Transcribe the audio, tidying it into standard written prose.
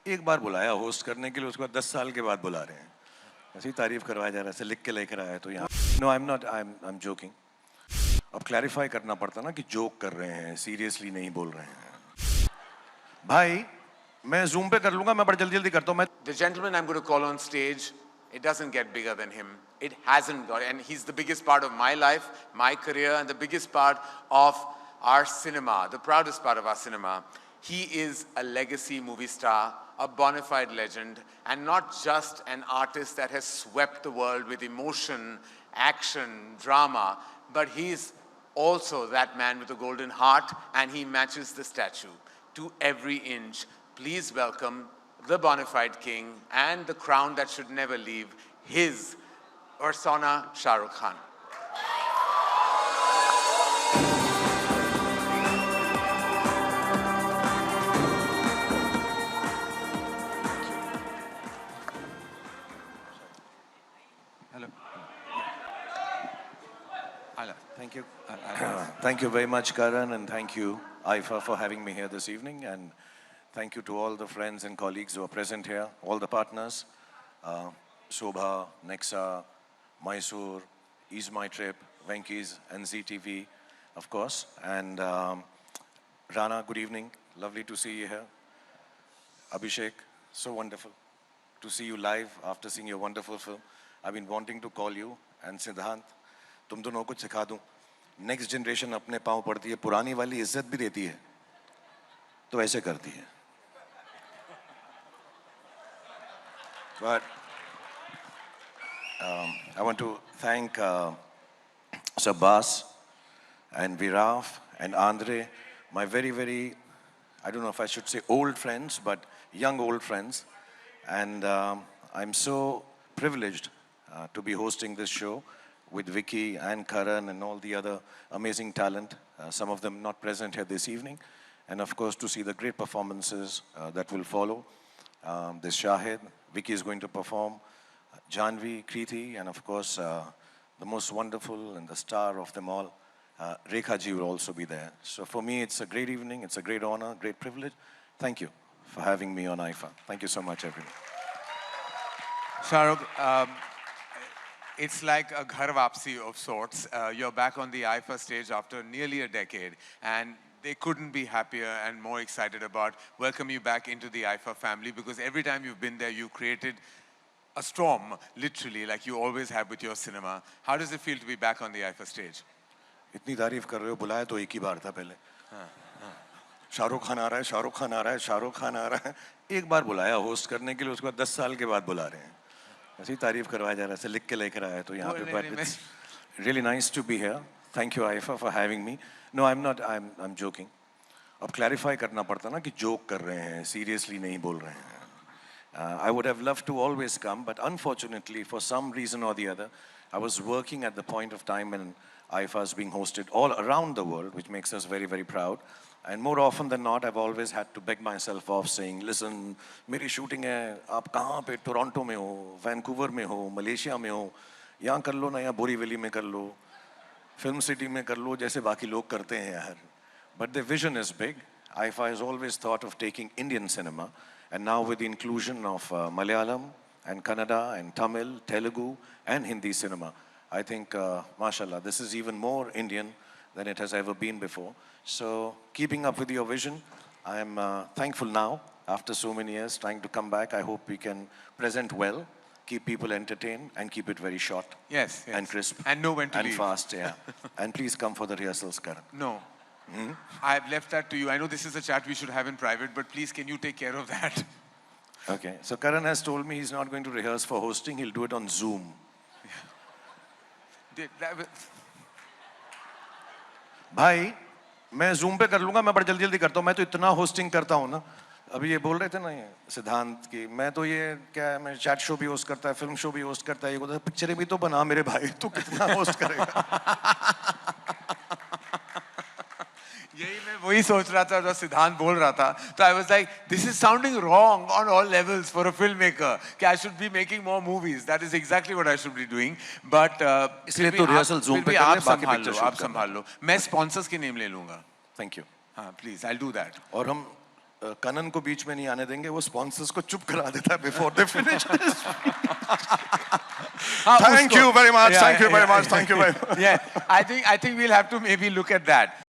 एक बार बुलाया होस्ट करने के लिए, उसके बाद 10 साल के बाद बुला रहे हैं। ऐसी तारीफ करवाया जा रहा है, ऐसे लिख के लेकर आया तो यहाँ। No, I am joking. अब क्लैरिफाई करना पड़ता ना कि जोक कर रहे हैं, सीरियसली नहीं बोल रहे हैं। भाई मैं जूम पे कर लूंगा, मैं बड़ा जल्दी जल्दी करता हूँ। The gentleman I'm going to call on stage, it doesn't get bigger than him. It hasn't got, and he's the biggest part of my life, my career, and the biggest part of our cinema, the proudest part of our cinema. He is a legacy movie star, a bona fide legend, and not just an artist that has swept the world with emotion, action, drama, but he's also that man with a golden heart, and he matches the statue to every inch. Please welcome the bona fide king and the crown that should never leave, his persona, Shah Rukh Khan. Hello. Thank you. Thank you very much, Karan, and thank you, Aifa, for having me here this evening. And thank you to all the friends and colleagues who are present here, all the partners, Shobha, Nexa, Mysore, Ease My Trip, Venky's, and ZTV, of course. And Rana, good evening. Lovely to see you here. Abhishek, so wonderful to see you live after seeing your wonderful film. I've been wanting to call you. And Siddhant, तुम दोनों को सिखा दूं, next generation अपने पांव पड़ती है, पुरानी वाली इज्जत भी देती है, तो ऐसे करती है. But I want to thank Sabbas and Viraf and Andre, my very, very, I don't know if I should say old friends, but young old friends. And I'm so privileged to be hosting this show with Vicky and Karan and all the other amazing talent, some of them not present here this evening. And of course, to see the great performances that will follow. This Shahid, Vicky is going to perform, Janvi, Kriti, and of course, the most wonderful and the star of them all, Rekha ji will also be there. So for me, it's a great evening, it's a great honor, great privilege. Thank you for having me on IFA. Thank you so much, everyone. Shah Rukh, it's like a ghar wapsi of sorts. You're back on the IFA stage after nearly a decade, and they couldn't be happier and more excited about welcoming you back into the IFA family, because every time you've been there, you created a storm, literally, like you always have with your cinema. How does it feel to be back on the IFA stage? इतनी तारीफ कर रहे हो, बुलाया तो एक ही बार था पहले. शाहरुख खान आ रहा है, शाहरुख खान आ रहा है, शाहरुख खान आ रहा है. एक बार बुलाया होस्ट करने के लिए, उसके बाद 10 साल के बाद बुला रहे हैं. ऐसी तारीफ करवाया जा रहा है, ऐसे लिख के लेकर आया तो यहाँ पे. But it's really nice to be here. Thank you, Aifa, for having me. No, I'm not. I'm joking. अब क्लैरिफाई करना पड़ता ना कि जोक कर रहे हैं, सीरियसली नहीं बोल रहे हैं. I would have loved to always come, but unfortunately, for some reason or the other, I was working at the point of time when IFA is being hosted all around the world, which makes us very, very proud. And more often than not, I've always had to beg myself off saying, listen, मेरी shooting है, आप कहाँ पे, Toronto में हो, Vancouver में हो, Malaysia में हो, यहाँ कर लो ना, यहाँ बोरीवली में कर लो, फिल्म सिटी में कर लो, जैसे बाकी लोग करते हैं यार. But the vision is big. IFA has always thought of taking Indian cinema, and now with the inclusion of Malayalam and Kannada and Tamil, Telugu and Hindi cinema, I think, mashallah, this is even more Indian than it has ever been before. So, keeping up with your vision, I am thankful now, after so many years, trying to come back. I hope we can present well, keep people entertained, and keep it very short. Yes. And crisp. And know when to leave. And fast, yeah. And please come for the rehearsals, Karan. No. I've left that to you. I know this is a chat we should have in private, but please, can you take care of that? Okay. So Karan has told me he's not going to rehearse for hosting. He'll do it on Zoom. भाई मैं zoom पे कर लूंगा, मैं बड़ा जल्दी जल्दी करता हूँ. मैं तो इतना होस्टिंग करता हूँ ना. अभी ये बोल रहे थे ना ये सिद्धांत की, मैं तो ये क्या है, मैं चैट शो भी होस्ट करता है, फिल्म शो भी होस्ट करता है, ये पिक्चरें भी तो बना मेरे भाई, तू कितना होस्ट करेगा. यही मैं वही सोच रहा था जब सिद्धांत बोल रहा था, तो I was like, this is sounding wrong on all levels for a filmmaker. कि I should be making more movies. That is exactly what I should be doing. But इसलिए तो रिहर्सल जूम पे कर ले, बाकी पिक्चर शूट आप संभाल लो. मैं स्पॉन्सर्स के नेम ले लूँगा. Thank you. हाँ, please, I'll do that. और हम कनन को बीच में नहीं आने देंगे, वो स्पॉन्सर्स को चुप करा देता है before they finish. Thank you very much. Thank you very much. Thank you very much. Yeah, I think we'll have to maybe look at that.